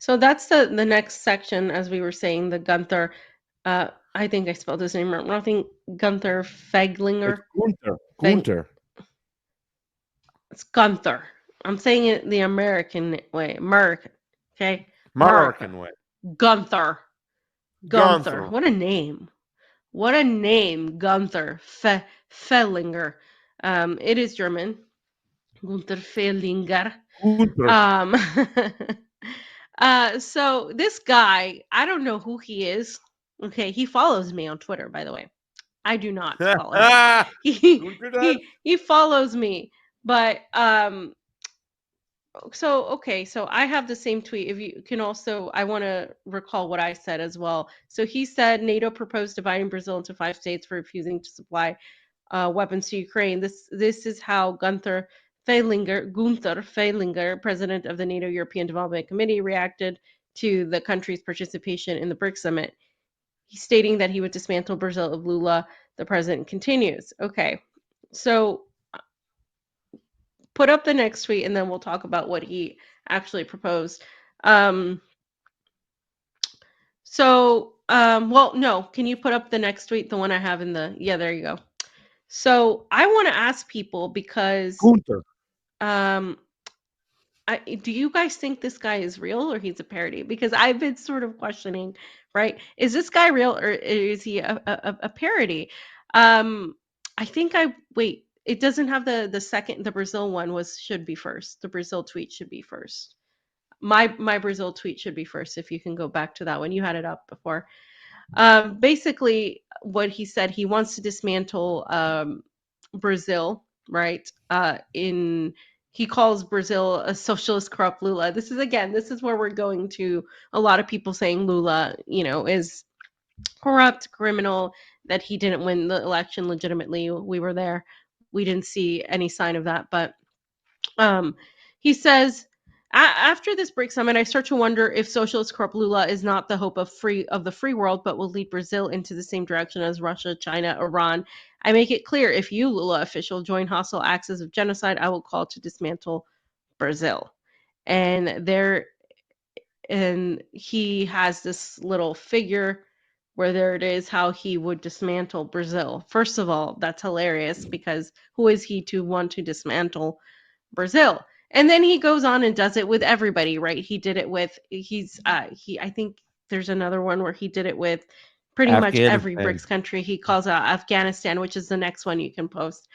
So that's the next section, as we were saying, the Gunther. I think I spelled his name wrong. I think Gunther It's Fehlinger. Gunther. Feg, Gunther. it's Gunther. I'm saying it the American way. American. Okay? America. American way. Gunther. Gunther. Gunther. What a name. What a name, Gunther Fehlinger. It is German. Gunther Fehlinger. Gunther. Um, so this guy, I don't know who he is. Okay, he follows me on Twitter, by the way. I do not follow him. He Gunther does? he follows me, but so okay, so I have the same tweet. If you can also, I want to recall what I said as well. So he said NATO proposed dividing Brazil into 5 states for refusing to supply weapons to Ukraine. This is how Gunther Fehlinger, president of the NATO European Development Committee, reacted to the country's participation in the BRICS summit. He's stating that he would dismantle Brazil if Lula, the president, continues. Okay, so put up the next tweet and then we'll talk about what he actually proposed. Um, well, no, can you put up the next tweet, the one I have in the, yeah, there you go. So I want to ask people because Gunther. um, do you guys think this guy is real or he's a parody? Because I've been sort of questioning, right? Is this guy real or is he a parody? Um, I think wait. It doesn't have the second. The Brazil one should be first. The Brazil tweet should be first. My Brazil tweet should be first. If you can go back to that one, you had it up before. Basically, what he said, he wants to dismantle Brazil, right? He calls Brazil a socialist, corrupt Lula. This is where we're going to a lot of people saying Lula, is corrupt, criminal, that he didn't win the election legitimately. We were there. We didn't see any sign of that, but um, he says, after this BRICS summit, I start to wonder if socialist corrupt Lula is not the hope of the free world, but will lead Brazil into the same direction as Russia, China, Iran. I make it clear, if you, Lula official, join hostile acts of genocide, I will call to dismantle Brazil. And he has this little figure where there it is how he would dismantle Brazil. First of all, that's hilarious because who is he to want to dismantle Brazil? And then he goes on and does it with everybody, right? He did it with I think there's another one where he did it with pretty much every Afghanistan. BRICS country. He calls out Afghanistan, which is the next one you can post.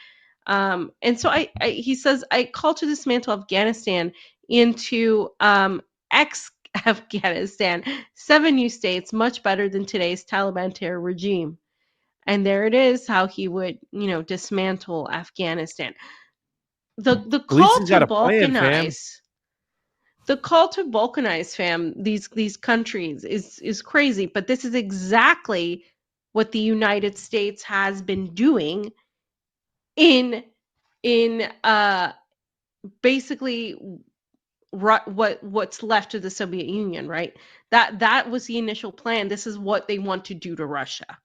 And so he says, I call to dismantle Afghanistan into ex Afghanistan, 7 new states, much better than today's Taliban terror regime. And there it is, how he would, dismantle Afghanistan. The At least call he's to got a plan, fam. balkanize, fam, these countries is crazy, but this is exactly what the United States has been doing in basically what's left of the Soviet Union, right? That was the initial plan. This is what they want to do to Russia.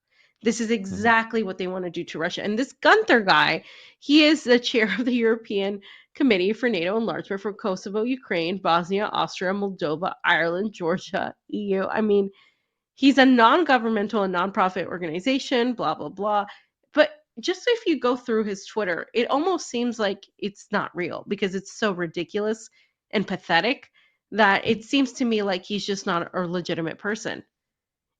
This is Mhm. exactly what they want to do to Russia. And this Gunther guy, he is the chair of the European Committee for NATO Enlargement for Kosovo, Ukraine, Bosnia, Austria, Moldova, Ireland, Georgia, EU. I mean, he's a non-governmental and nonprofit organization, blah, blah, blah. But just if you go through his Twitter, it almost seems like it's not real because it's so ridiculous and pathetic that it seems to me like he's just not a legitimate person.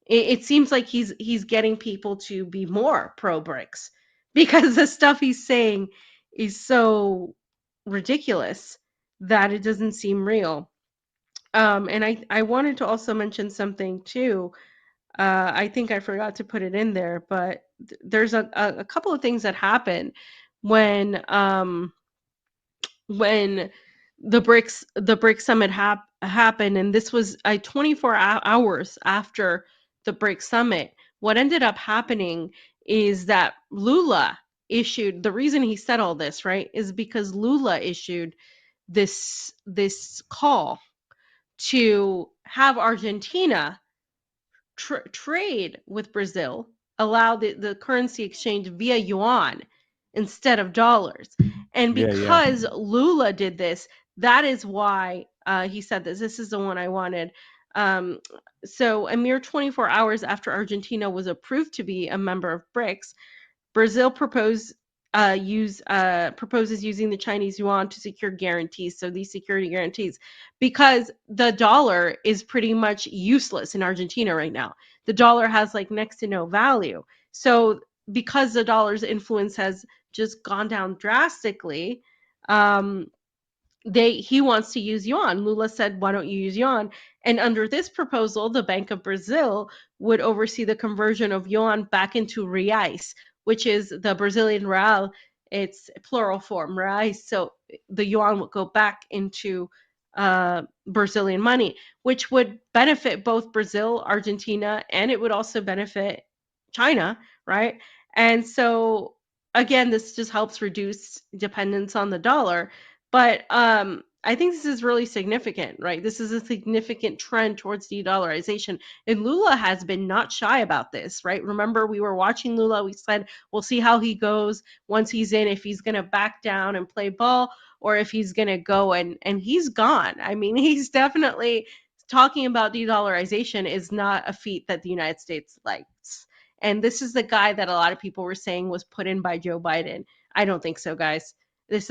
It seems like he's getting people to be more pro BRICS because the stuff he's saying is so ridiculous that it doesn't seem real. And I wanted to also mention something too. I think I forgot to put it in there, but there's a couple of things that happen when when the BRICS summit happened, and this was 24 hours after the BRICS summit. What ended up happening is that Lula issued, the reason he said all this, right, is because Lula issued this call to have Argentina trade with Brazil, allow the currency exchange via yuan instead of dollars. And Yeah, yeah. because Lula did this, that is why He said this. This is the one I wanted. Um, so a mere 24 hours after Argentina was approved to be a member of BRICS, Brazil proposes using the Chinese yuan to secure guarantees. So these security guarantees, because the dollar is pretty much useless in Argentina right now. The dollar has like next to no value. So because the dollar's influence has just gone down drastically, um, he wants to use yuan. Lula said, "Why don't you use yuan?" And under this proposal, the Bank of Brazil would oversee the conversion of yuan back into reais, which is the Brazilian real. It's plural form, reais. So the yuan would go back into Brazilian money, which would benefit both Brazil, Argentina, and it would also benefit China, right? And so again, this just helps reduce dependence on the dollar. But I think this is really significant, right? This is a significant trend towards de-dollarization. And Lula has been not shy about this, right? Remember, we were watching Lula. We said, we'll see how he goes once he's in, if he's going to back down and play ball, or if he's going to go, and he's gone. I mean, he's definitely talking about de-dollarization is not a feat that the United States likes. And this is the guy that a lot of people were saying was put in by Joe Biden. I don't think so, guys. It's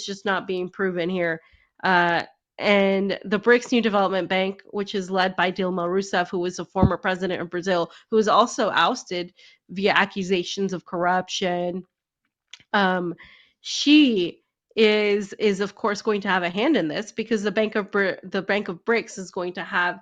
just not being proven here. Uh, and the BRICS New Development Bank, which is led by Dilma Rousseff, who was a former president of Brazil, who was also ousted via accusations of corruption. Um, she is of course going to have a hand in this, because the Bank of BRICS is going to have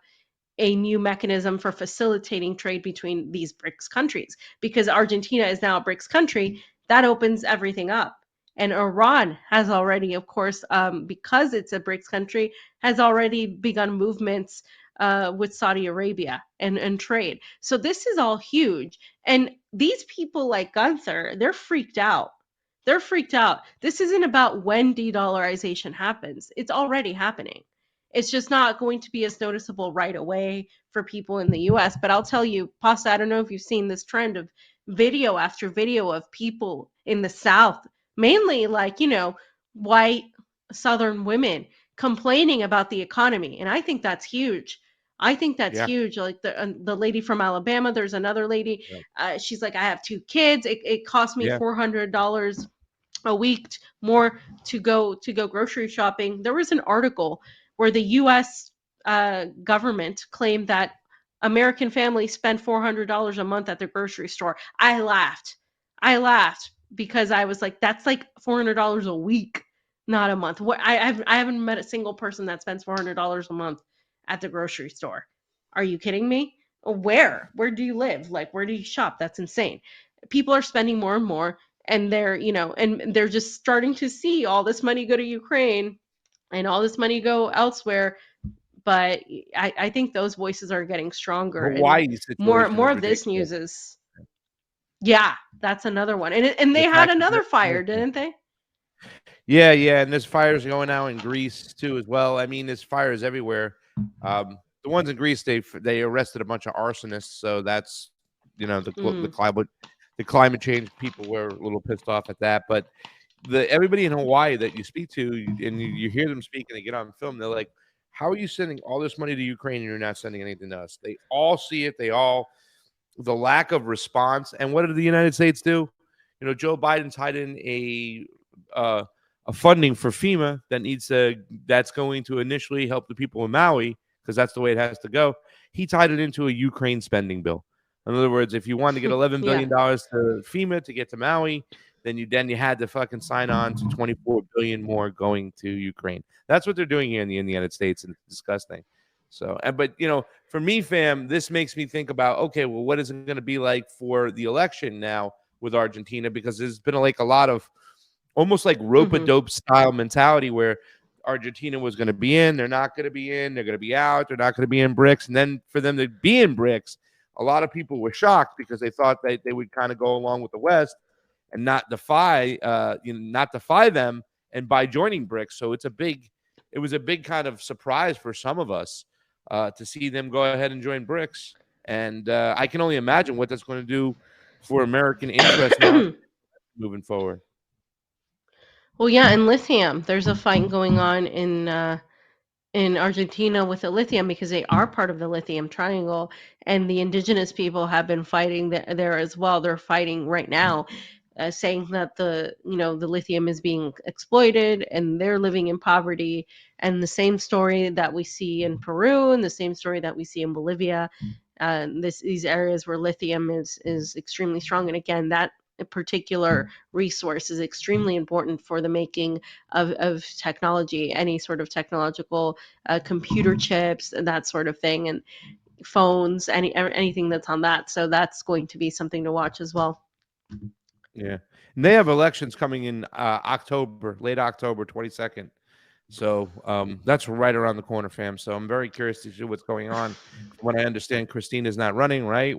a new mechanism for facilitating trade between these BRICS countries, because Argentina is now a BRICS country. That opens everything up. And Iran has already, of course, because it's a BRICS country, has already begun movements with Saudi Arabia and trade. So this is all huge. And these people like Gunther, they're freaked out. They're freaked out. This isn't about when de-dollarization happens. It's already happening. It's just not going to be as noticeable right away for people in the US. But I'll tell you, Pasta, I don't know if you've seen this trend of video after video of people in the South, mainly like, white Southern women complaining about the economy. And I think that's huge. I think that's Yeah. huge. Like the lady from Alabama, there's another lady. Yeah. She's like, I have 2 kids. It cost me Yeah. $400 a week more to go grocery shopping. There was an article where the U.S. Government claimed that American families spend $400 a month at the grocery store. I laughed. Because I was like, that's like $400 a week, not a month. What I haven't met a single person that spends $400 a month at the grocery store. Are you kidding me? Where do you live? Like, where do you shop? That's insane. People are spending more and more, and they're just starting to see all this money go to Ukraine and all this money go elsewhere. But I think those voices are getting stronger, and Hawaii more situation more is of this ridiculous. news is, yeah, that's another one. And they The had fact another that fire, didn't they? yeah, yeah, and there's fires going out in Greece too as well. I mean, there's fires everywhere. The ones in Greece, they arrested a bunch of arsonists, so that's Mm. the climate change people were a little pissed off at that. But everybody in Hawaii that you speak to and you hear them speak and they get on film, they're like, "How are you sending all this money to Ukraine and you're not sending anything to us?" They all see it. The lack of response. And what did the United States do? Joe Biden tied in uh, a funding for FEMA that's going to initially help the people in Maui, because that's the way it has to go. He tied it into a Ukraine spending bill. In other words, if you wanted to get $11 Yeah. billion to FEMA to get to Maui, then you had to fucking sign on to 24 billion more going to Ukraine. That's what they're doing here in the United States, and it's disgusting. So, but for me, fam, this makes me think about, okay, well, what is it going to be like for the election now with Argentina? Because there's been like a lot of almost like Hmm. rope-a-dope style mentality where Argentina was going to be in, they're not going to be in, they're going to be out, they're not going to be in BRICS. And then for them to be in BRICS, a lot of people were shocked because they thought that they would kind of go along with the West and not defy them, and by joining BRICS. So it was a big kind of surprise for some of us to see them go ahead and join BRICS. And I can only imagine what that's going to do for American interest in our moving forward. Well, yeah, and lithium. There's a fight going on in Argentina with the lithium because they are part of the lithium triangle, and the indigenous people have been fighting there as well. They're fighting right now, saying that the lithium is being exploited and they're living in poverty. And the same story that we see in Peru and the same story that we see in Bolivia, these areas where lithium is extremely strong. And again, that particular resource is extremely important for the making of technology, any sort of technological computer chips and that sort of thing, and phones, anything that's on that. So that's going to be something to watch as well. Yeah, and they have elections coming in October, late October 22nd. So that's right around the corner, fam. So I'm very curious to see what's going on. From what I understand, Christina's not running, right?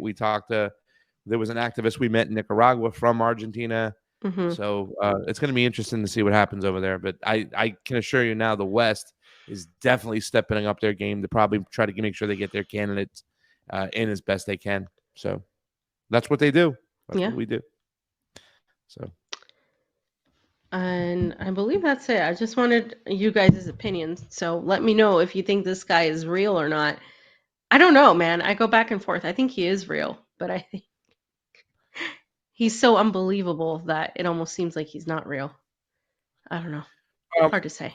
There was an activist we met in Nicaragua from Argentina. Hmm. So it's going to be interesting to see what happens over there. But I can assure you now the West is definitely stepping up their game to probably try to make sure they get their candidates in as best they can. So that's what they do. That's Yeah. what we do. So And I believe that's it. I just wanted you guys' opinions. So let me know if you think this guy is real or not. I don't know, man. I go back and forth. I think he is real, but I think he's so unbelievable that it almost seems like he's not real. I don't know. um, Hard to say.